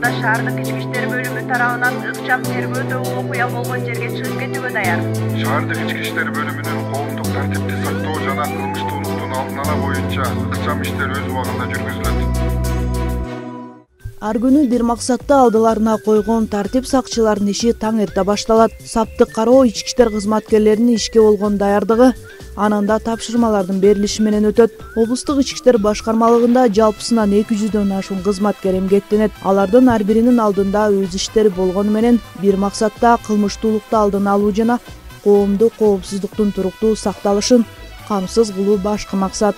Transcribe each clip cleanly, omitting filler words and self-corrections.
учурда шаардык ички иштер бөлүмү тарабынан ыкчам тергөөдө окуя болгон жерге чыгып кетүүгө даяр. Шаардык ички иштер бөлүмүнүн коомдук тартипти сактоо жана кылмыштуулуктун алдын ала боюнча ыкчам иштер өз убагында жүргүзүлөт. Ар күнү бир максатты алдыларына койгон тартип сакчыларынын иши таң эрте башталат. Саптык кароо ички иштер кызматкерлеринин ишке болгон даярдыгы ананда тапшырмалардын берилиши менен өтөт. Облустук ички иштер башкармалыгында жалпысынан 200дөн ашуун кызматкер эмгектенет. Алардын ар биринин алдында өз иштери болгону менен бир максатта кылмыштуулукту алдын алуу жана коомдук коопсуздуктун туруктуу сакталышын камсыз кылуу башкы максат.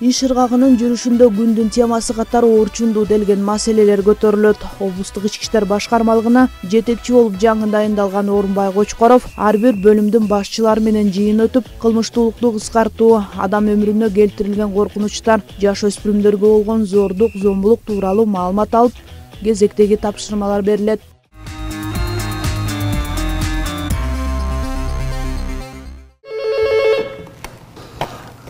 Иш ыргагынын жүрүшүндө күндүн темасы катары орчундуу делген маселелер көтөрүлөт. Облустук ички иштер башкармалыгына жетекчи болуп жаңы дайындалган Орунбай Кочкоров ар бир бөлүмдүн башчылары менен жыйын өтүп, кылмыштуулукту кыскартуу, адам өмүрүнө келтирилген коркунучтар, жаш өспүрүмдөргө болгон зордук, зомбулук тууралуу маалымат алып, кезектеги тапшырмалар берилет.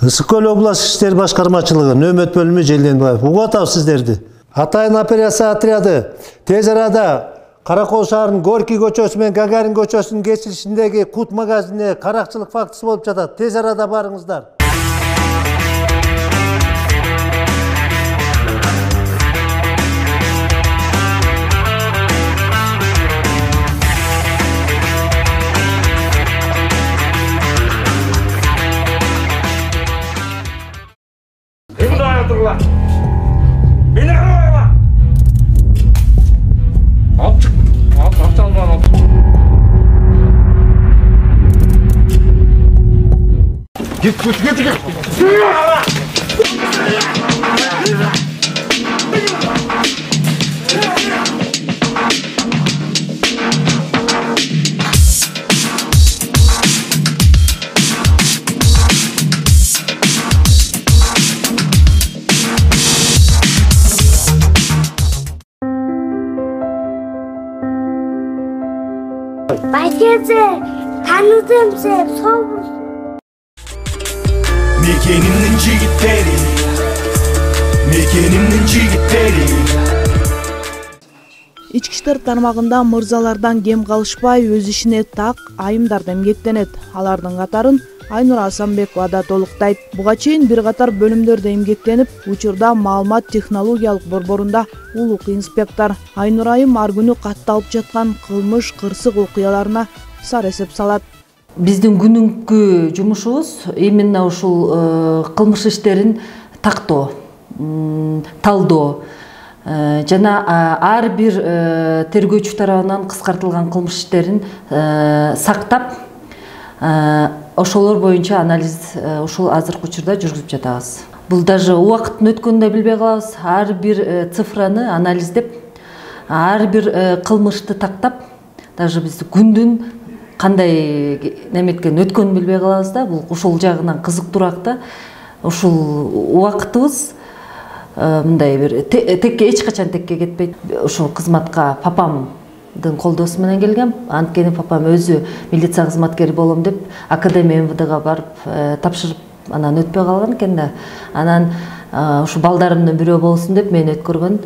Ысык көл областық иштер башкармачылыгы нөмөт бөлүмү Желденбаев. Угуп атабыз сиздерди. Атайын операция отряды тез арада Каракол шаарынын Горький көчөсү менен Гагарин көчөсүнүн кесилишиндеги кут магазинине каракчылык фактысы болуп жатат. Тез арада барыңыздар. Beni arama. Al çık. Al. Git. Başkese, tanıdımsa soğuk. Mekenimin jigitleri. Ички иштер тармагында мырзалардан кем калышпай өз ишине так айымдар эмгектенет. Алардын катарын Айнура Асанбекова да толуктайт. Буга чейин бир катар бөлүмдөрдө эмгектенип, учурда маалымат технологиялык борборунда улук инспектор. Айнура айым ар күнү катталып жаткан кылмыш, кырсык окуяларына сар эсеп салат. Биздин күнүнкү жумушубуз именно ушул кылмыш иштерин тактоо, талдоо жана ар бир тергөөчү тарабынан кыскартылган кылмыш иштерин сактап, ошолор боюнча анализ ушул азыркы учурда жүргүзүп жатабыз. Бул даже убакыттын өткөнүн да билбей калабыз. Ар бир цифраны анализдеп, ар бир кылмышты тактап, даже биз күндүн кандай неметкен өткөнүн билбей калабыз да. Бул ушул жагынан кызыктуураак да. Ушул убакытыбыз мындай бир текке эч качан текке кетпейт. Ушул кызматка папамдын колдоосу менен келгем. Анткени папам өзү милиция кызматкери болом деп Академия МВДга барып тапшырып, анан өтпөй калган экен да. Анан ушу балдарымдын бирөө болсун деп мени өткөргөн.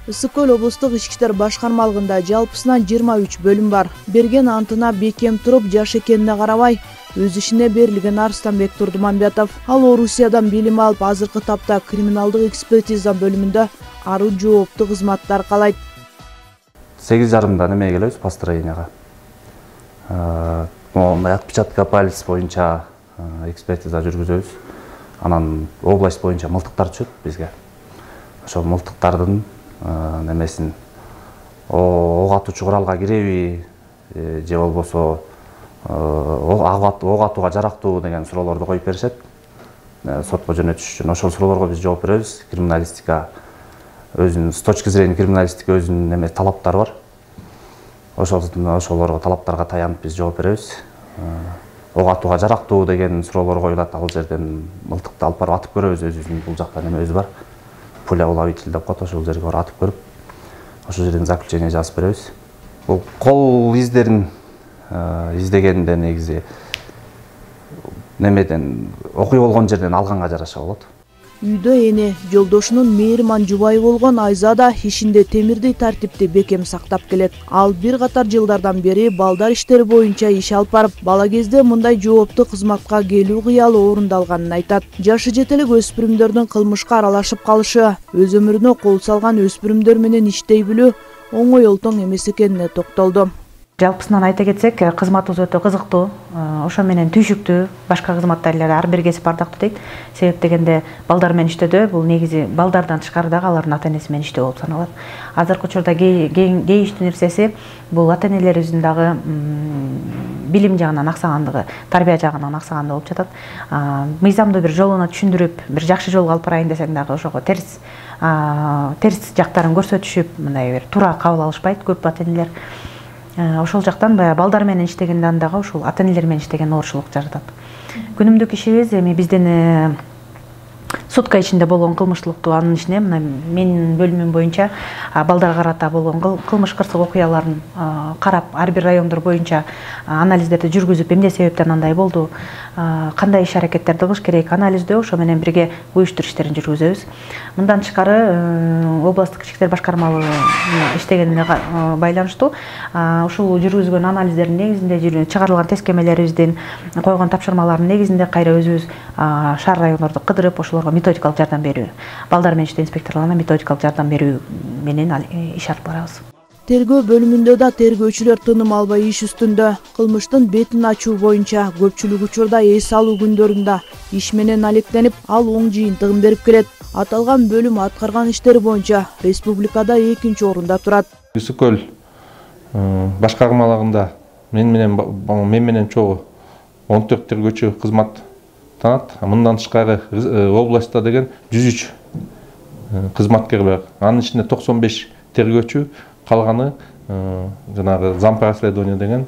Ысык көл облустук ички иштер башкармалыгында жалпысынан 23 бөлүм бар. Берген антына бекем туруп, жаш экенине карабай, өз ишине берилген Арыстанбек Турдуманбетов. Ал Орусиядан билим алып, азыркы тапта криминалдык экспертиза бөлүмүндө аруу жооптуу кызматты аркалайт. 8:30 неме келебиз построенияга. Мындай отпечатка палец боюнча экспертиза жүргүзөбүз. Анан область боюнча мылтыктар түшөт бизге. Ошол мылтыктардын немесин ок атуучу куралга киреби же болбосо ок атууга жарактуу деген суроолорду коюп беришет. сотко жөнөтүш үчүн ошол суроолорго биз жооп беребиз. Криминалистика өзүнүн с точки зрения криминалистика өзүнүн эме талаптары бар. Ошолорго талаптарга таянып биз жооп беребиз. Ок атууга жарактуу деген суроолор коюлат. Ал жерден мылтыкты алып барып атып көрөбүз. Өзүбүздүн бул жакта неме өзү бар. Пуля уловитель деп коет. Ошол жерге барып атып көрүп, ошол жерден заключение жазып беребиз. Бул кол издерин издегенде негизи немеден окуя болгон жерден алганга жараша болот. Үйдө эне жолдошунун мээрман жубайы болгон Айза да ишинде темирдей тартипти бекем сактап келет. Ал бир катар жылдардан бери балдар иштери боюнча иш алып барып, бала кезде мындай жооптуу кызматка келүү кыялы орундалганын айтат. Жашы жете элек өспүрүмдөрдүн кылмышка аралашып калышы, өз өмүрүнө кол салган өспүрүмдөр менен иштей билүү оңой олтоң эмес экенине токтолду. Жалпысынан айта кетсек, кызматыбыз өтө кызыктуу, ошо менен түйшүктүү, башка кызматтар эле ар бир кесип ардактуу дейт. Себеп дегенде балдар менен иштөөдө бул негизи балдардан тышкары дагы алардын ата энеси менен иштөө болуп саналат. Азыркы учурда кейиштүү нерсеси бул ата энелерибиздин дагы билим жагынан аксагандыгы, тарбия жагынан аксагандыгы болуп жатат. Мыйзамды бир жолуна түшүндүрүп, бир жакшы жолго алып барайын десең дагы ошого терс жактарын көрсөтүшүп, мындай бир туура кабыл алышпайт көп ата энелер. Ошол жактан баягы балдар менен иштегенден дагы ушул ата энелер менен иштеген оорчулук жаратат. Күнүмдүк ишибиз эми биздин сутка ичинде болгон кылмыштуулукту анын ичине мына менин бөлүмүм боюнча балдарга карата болгон кылмыш кырсык окуяларын карап, ар бир райондор боюнча анализдерди жүргүзүп, эмне себептен андай болду, кандай иш аракеттерди кылыш керек, анализдөө, ошо менен бирге уюштуруш иштерин жүргүзөбүз. Мындан тышкары областтык ички иштер башкармалыгы иштегенине байланыштуу ушул жүргүзгөн анализдердин негизинде, чыгарылган тескемелерибиздин, койгон тапшырмалардын негизинде кайра өзүбүз шаар райондорду кыдырып, ошолорго методикалык жардам берүү, балдар менен иштөө инспекторлоруна методикалык жардам берүү менен иш алып барабыз. Тергөө бөлүмүндө да тергөөчүлөр тыным албай иш үстүндө. Кылмыштын бетин ачуу боюнча көпчүлүк учурда эс алуу күндөрүндө иш менен алектенип, ал оң жыйынтыгын берип келет. Аталган бөлүм аткарган иштер боюнча республикада 2-нчи орунда турат. Ысык көл башкармалыгында мен менен чогуу 14 тергөөчү кызмат танат. Мындан тышкары областта деген 103 кызматкер бар. Анын ичинде 95 тергөөчү, калганы жанагы зампар расследование деген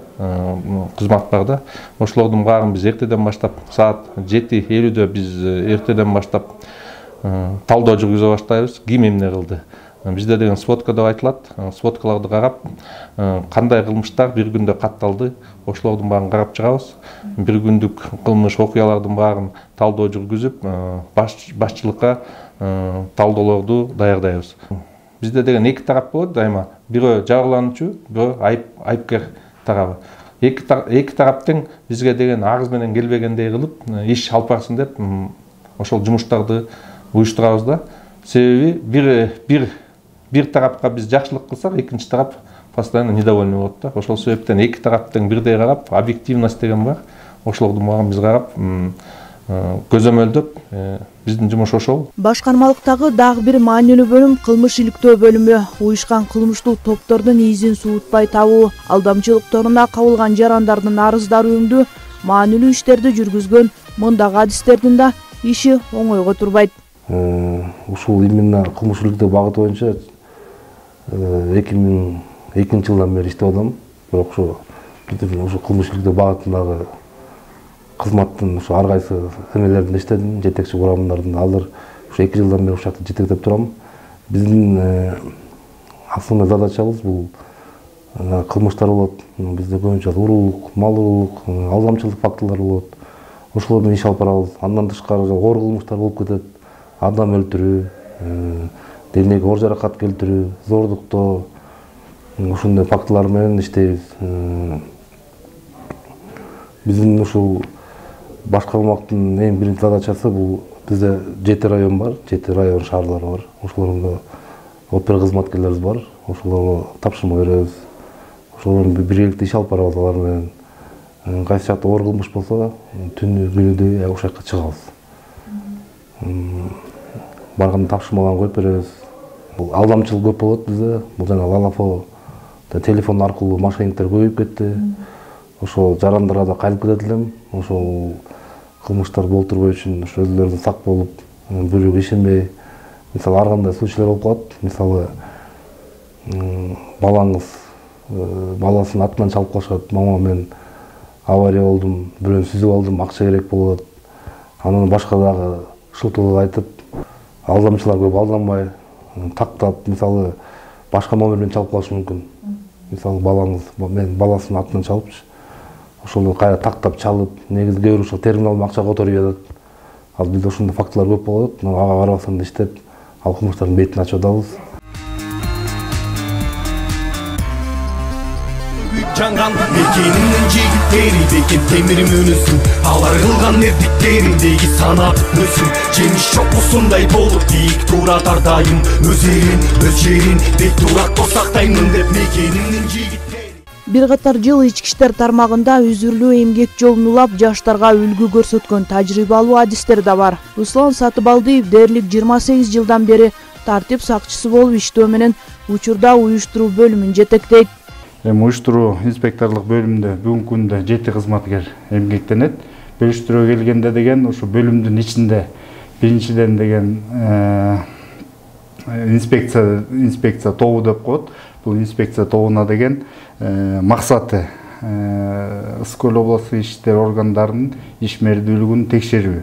кызмат бар да. Ошолордун баарын биз эртеден баштап, саат 7:50 биз эртеден баштап талдоо жүргүзө баштайбыз. Ким эмне кылды? Бизде деген сводка деп айтылат. Сводкаларды карап, кандай кылмыштар бир күндө катталды, ошолордун баарын карап чыгабыз. Бир күндүк кылмыш окуялардын баарын талдоо жүргүзүп, башчылыкка талдоолорду даярдайбыз. Бизде деген эки тарап болот дайыма. Бирөө жабырлануучу, бирөө айыпкер тарабы. Эки тараптын бизге деген арыз менен келбегендей кылып, иш алып барсын деп ошол жумуштарды уюштурабыз да. Себеби бир тарапка биз жакшылык кылсак, экинчи тарап постоянно недовольный болот да. Ошол себептен эки тараптын бирдей карап, объективность деген бар. Ошолордун баарын биз карап, көзөмөлдөп, биздин жумуш ошол. Башкармалыктагы дагы бир маанилүү бөлүм кылмыш иликтөө бөлүмү. Уюшкан кылмыштуу топтордун изин суутпай табуу, алдамчылыктарына кабылган жарандардын арыздары өңдүү, маанилүү иштерди жүргүзгөн мындагы адистердин да иши оңойго турбайт. Ушул именно кылмыш иликтөө багыты боюнча 2002 жылдан бери иштеп атам. Бирок ошо кылмыш иликтөө багытындагы кызматтын ушу ар кайсы эмелеринде иштедим, жетекчи курамдардын. Азыр ушу 2 жылдан бери ушакта жетектеп турам. Биздин основной задачабыз бул кылмыштар болот. Бизде көбүнчө уруулук, мал уруулук, алдамчылык фактылары болот. Ошолордон иш алып барабыз. Андан тышкары оор кылмыштар болуп кетет. Адам өлтүрүү, денеге оор жаракат келтирүү, зордуктоо, ушундай фактылар менен иштейбиз. Биздин ушул башкармалыктын эң биринчи задачасы бул бизде 7 район бар, 7 район шаарлары бар. Ошолордо опера кызматкерлерибиз бар. Ошолорго тапшырма беребиз. Ошолордон биргеликте иш алып барабыз алар менен. Кайсы жакта оор кылмыш болсо, түнү күнү ошол жака чыгабыз. Барганда тапшырмаларын коюп беребиз. Бул алдамчылык көп болот бизде. Бул жана лалафо, телефон аркылуу мошенниктер көбөйүп кетти. Ошол жарандарга да кайрылып кетет элем. Ошол кылмыштар болтурбоо үчүн ошо өзүлөрүнө сак болуп, бирөөгө ишенбей, мисалы ар кандай случайлар болуп калат. Мисалы баласын атынан чалып калышат. Мама, мен авария болдум, бирөөнү сүзүп алдым, акча керек болот. Анан башка дагы шылтоолук айтып, алдамчылар көп алданбай, тактап, мисалы башка номерден чалып калышы мүмкүн. Мисалы мен баласын атынан чалыпчы. Ошол кайра тактап чалып, негизи кээ бир ошо терминалдан акча которуп жатат. Ал бизде ушундай фактылар көп болот. Ага карабастан иштеп, ал кылмыштардын бетин ачып атабыз. Жаңган мекенинин жигиттери бекем темир мөнүсүн, алар кылган эрдиктериндеги санап өсүн. Жемиш жок ушундай болуп бийик турат ар дайым, өз элин, өз жерин бек туратта сактаймын деп мекенинин жигиттери. Бир катар жыл ички иштер тармагында үзүрлүү эмгек жолун улап жаштарга үлгү көрсөткөн тажрыйбалуу адистер да бар. Руслан Сатыбалдиев дээрлик 28 жылдан бери тартип сакчысы болуп иштөө менен учурда уюштуруу бөлүмүн жетектейт. Уюштуруу инспекторлук бөлүмүндө бүгүнкү күндө 7 кызматкер эмгектенет. Бөлүштүрүүгө келгенде деген ушу бөлүмдүн ичинде биринчиден деген инспекция тобу деп коет. Бул инспекция тобуна деген максаты Ысык-Көл областык иштер органдарынын ишмердүүлүгүн текшерүү.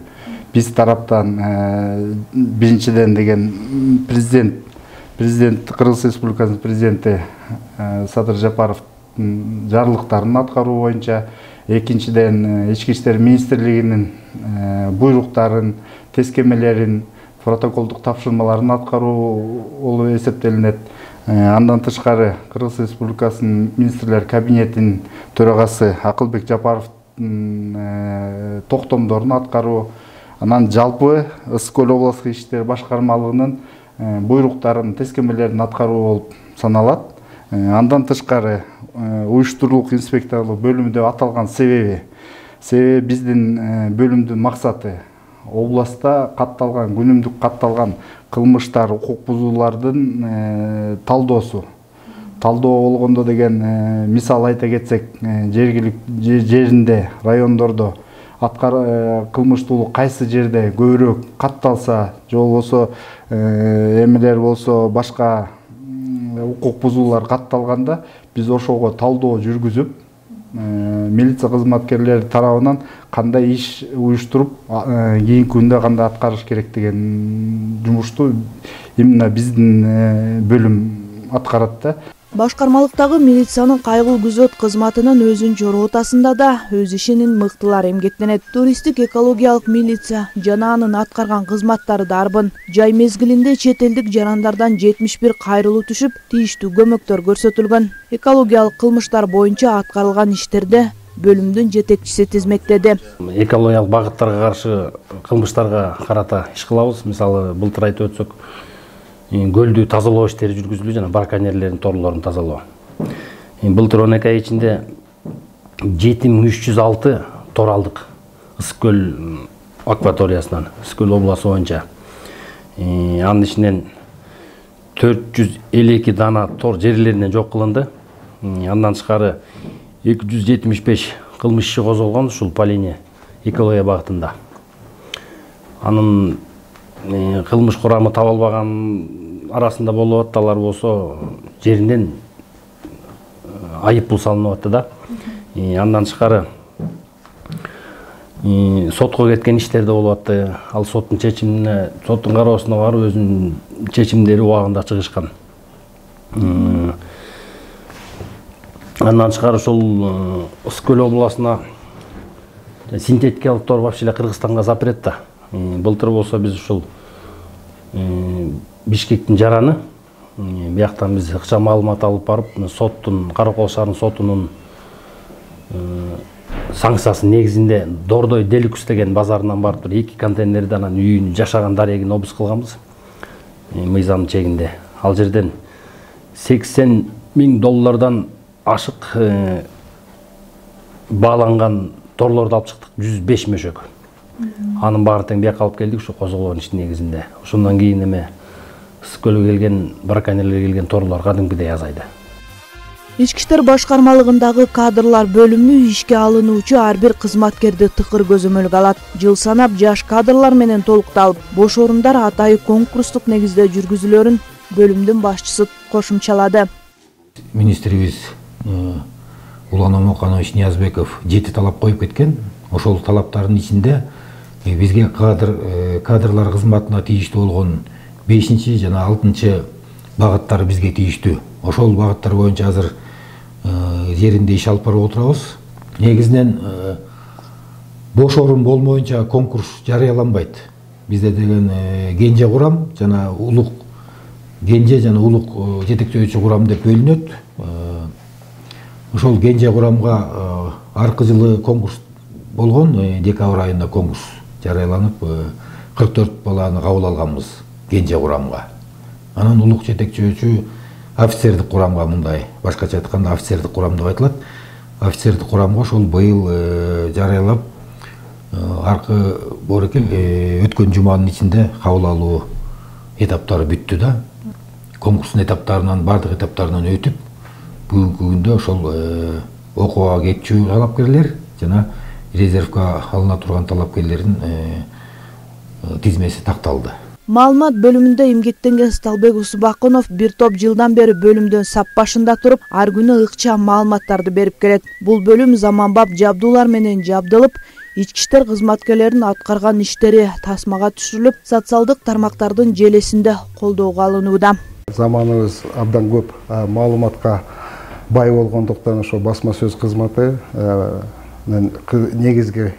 Биз тараптан биринчиден деген президент Кыргыз Республикасынын президенти Садыр Жапаровдун жарлыктарын аткаруу боюнча, экинчиден Ички иштер министрлигинин буйруктарын, тескемелерин, протоколдук тапшырмаларын аткаруу болуп эсептелинет. Андан тышкары Кыргыз Республикасынын министрлер кабинетинин төрагасы Акылбек Жапаровдун токтомдорун аткаруу, анан жалпы Ысык-Көл областык иштер башкармалыгынын буйруктарын, тескемелерин аткаруу болуп саналат. Андан тышкары уюштурулук инспекторлук бөлүмү деп аталган себеби биздин бөлүмдүн максаты областта катталган, күнүмдүк катталган кылмыштар, укук бузуулардын талдоосу. Талдоо болгондо деген мисал айта кетсек, жеринде, райондордо кылмыштуулук кайсы жерде көбүрөөк катталса, же болбосо эмелер болсо, башка укук бузуулар катталганда, биз ошого талдоо жүргүзүп, милиция кызматкерлери тарабынан кандай иш уюштуруп, кийинки күндө кандай аткарыш керек деген жумушту именно биздин бөлүм аткарат да. Башкармалыктагы милициянын кайгыл күзөт кызматынын өзүнчө ротасында да өз ишинин мыктылар эмгектенет. Туристтик экологиялык милиция жана анын аткарган кызматтары да арбын. Жай мезгилинде чет элдик жарандардан 71 кайрылуу түшүп, тийиштүү көмөктөр көрсөтүлгөн. Экологиялык кылмыштар боюнча аткарылган иштерде бөлүмдүн жетекчиси тизмектеди. Экологиялык багыттарга каршы кылмыштарга карата иш кылабыз. Мисалы, былтыр айтып өтсөк, көлдү тазалоо иштери жүргүзүлдү жана браконьерлердин торлорун тазалоо. Былтыр 12 ай ичинде 7306 тор алдык Ысык-Көл акваториясынан, Ысык-Көл областы боюнча. Анын ичинен 452 дана тор жерлеринен жок кылынды. Андан тышкары 275 кылмыш иши козголгон ушул по линия экология багытында. Анын кылмыш курамы табылбаган арасында болуп атты, алар болсо жеринен айып пул салынып атты да. Андан тышкары сотко кеткен иштер да болуп атты. Ал соттун чечимине, соттун кароосуна барып өзүнүн чечимдери убагында чыгышкан. Андан тышкары ушул Ысык-Көл областына синтетикалык тор вообще эле Кыргызстанга запрет да. Былтыр болсо биз ушул Бишкектин жараны бияктан биз ыкча маалымат алып барып, соттун, Каракол шаарынын сотунун санкциясы негизинде Дордой Деликус деген базарынан барып туруп 2 контейнерди анан үйүн, жашаган дарегин обыск кылганбыз. Мыйзамдын чегинде. Ал жерден $80,000 ашык бааланган торлорду алып чыктык, 105 мөшөк. Анын баары тең бияка алып келдик ушу козголгон иштин негизинде. Ошондон кийин Ысык-Көлгө келген, браконьерлерге келген торлор кадимкидей азайды. Ички иштер башкармалыгындагы кадрлар бөлүмү ишке алынуучу ар бир кызматкерди тыкыр көзөмөлгө алат. Жыл санап жаш кадрлар менен толукталып, бош орундар атайы конкурстук негизде жүргүзүлөрүн бөлүмдүн башчысы кошумчалады. Министрибиз Улан Омоканович Ниязбеков 7 талап коюп кеткен. Ошол талаптардын ичинде бизге кадрлар кызматына тийиштүү болгон 5 жана 6 багыттар бизге тийиштүү. Ошол багыттар боюнча азыр жеринде иш алып барып отурабыз. Негизинен бош орун болмоюнча конкурс жарыяланбайт. Бизде деген кенже курам жана улук кенже жана улук жетектөөчү курам деп бөлүнөт. Ошол кенже курамга аркы жылы конкурс болгон, декабрь айында конкурс жарыяланып 44 баланы кабыл алганбыз кенже курамга. Анан улук жетекчөөчү офицердик курамга, мындай башкача айтканда офицердик курам деп айтылат. Офицердик курамга ошол быйыл жарыялап аркы борекел өткөн жуманын ичинде кабыл алуу этаптары бүттү да. Конкурстун этаптарынан, бардык этаптарынан өтүп, бүгүнкү күндө ошол окууга кетчү талапкерлер жана резервге алына турган талапкерлердин тизмеси такталды. Маалымат бөлүмүндө эмгектенген Сталбек Усубакунов бир топ жылдан бери бөлүмдөн сап башында туруп, ар күнү ыкчам маалыматтарды берип келет. Бул бөлүм заманбап жабдуулар менен жабдылып, ички иштер кызматкерлеринин аткарган иштери тасмага түшүрүлүп, социалдык тармактардын желесинде колдоого алынууда. Заманыбыз абдан көп маалыматка бай болгондуктан ошо басма сөз кызматы негизги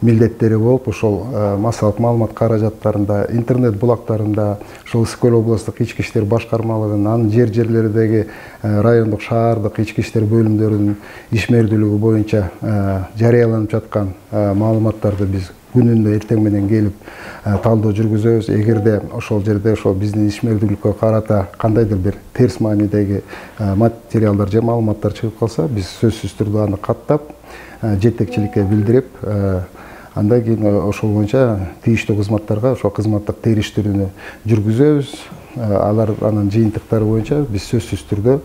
милдеттери болуп, ошол массалык маалымат каражаттарында, интернет булактарында, ошол Ысык-Көл областык ички иштер башкармалыгынын, анын жерлердеги райондук, шаардык ички иштер бөлүмдөрүнүн ишмердүүлүгү боюнча жарыяланып жаткан маалыматтарды биз күнүндө эртең менен келип талдоо жүргүзөбүз. Эгерде ошол жерде ошол биздин ишмердүүлүккө карата кандайдыр бир терс маанидеги материалдар же маалыматтар чыгып калса, биз сөзсүз түрдө аны каттап, жетекчиликке билдирип, андан кийин ошол боюнча тийиштүү кызматтарга ошол кызматтык териштирүүнү жүргүзөбүз. Алар анын жыйынтыктары боюнча биз сөзсүз түрдө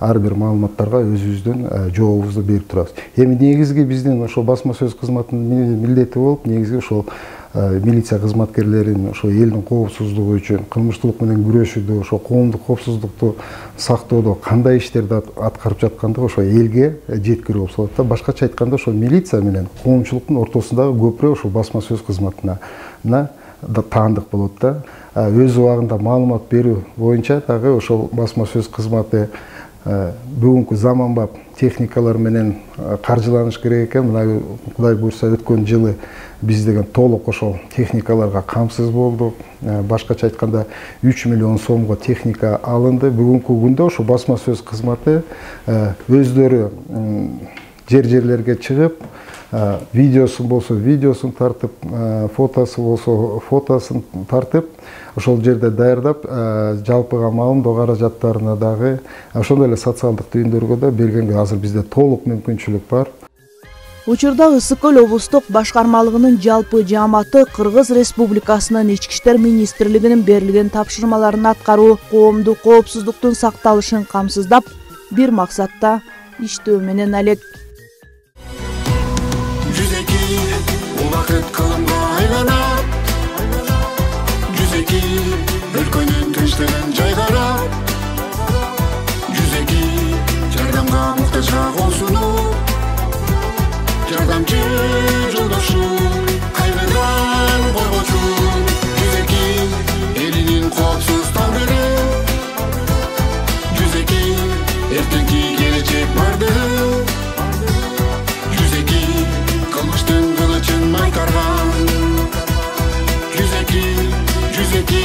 ар бир маалыматтарга өзүбүздүн жообубузду берип турабыз. Эми негизги биздин ошол басма сөз кызматынын милдети болуп, негизги ошол милиция кызматкерлерин ошо элдин коопсуздугу үчүн, кылмыштуулук менен күрөшүүдө, ошо коомдук коопсуздукту сактоодо кандай иштерди аткарып жаткандыгы ошо элге жеткирүү болот да. Башкача айтканда ошо милиция менен коомчулуктун ортосундагы көпүрө ошол басма сөз кызматына таандык болот да. Өз убагында маалымат берүү боюнча дагы ошол басма сөз кызматы бүгүнкү заманбап техникалар менен каржыланыш керек экен. Мына Кудай буйрса өткөн жылы биз деген толук ошол техникаларга камсыз болдук. Башкача айтканда 3 миллион сомго техника алынды. Бүгүнкү күндө ошо басма сөз кызматы өздөрү жерлерге чыгып, видеосун болсо видеосун тартып, фотосу болсо фотосун тартып, ошол жерде даярдап, жалпыга маалымдоо каражаттарына дагы, ошондой эле социалдык түйүндөргө да бергенге азыр бизде толук мүмкүнчүлүк бар. Учурда Ысык-Көл облустук башкармалыгынын жалпы жааматы Кыргыз Республикасынын Ички иштер министрлигинин берилген тапшырмаларын аткаруу, коомдук коопсуздуктун сакталышын камсыздап, бир максатта иштөө менен алек. Убакыт кылымга айланат, жүзеки өлкөнүн тынчтыгын жайгарат, жүзеки жардамга муктажга кол сунуп, жардамчы жолдошун кайгыдан коргоочу, жүзеки элинин коопсуз тагдырын, жүзеки эртеңки келечек бардыгын, жүзеки кылмыштын кылычын майтарган, жүзеки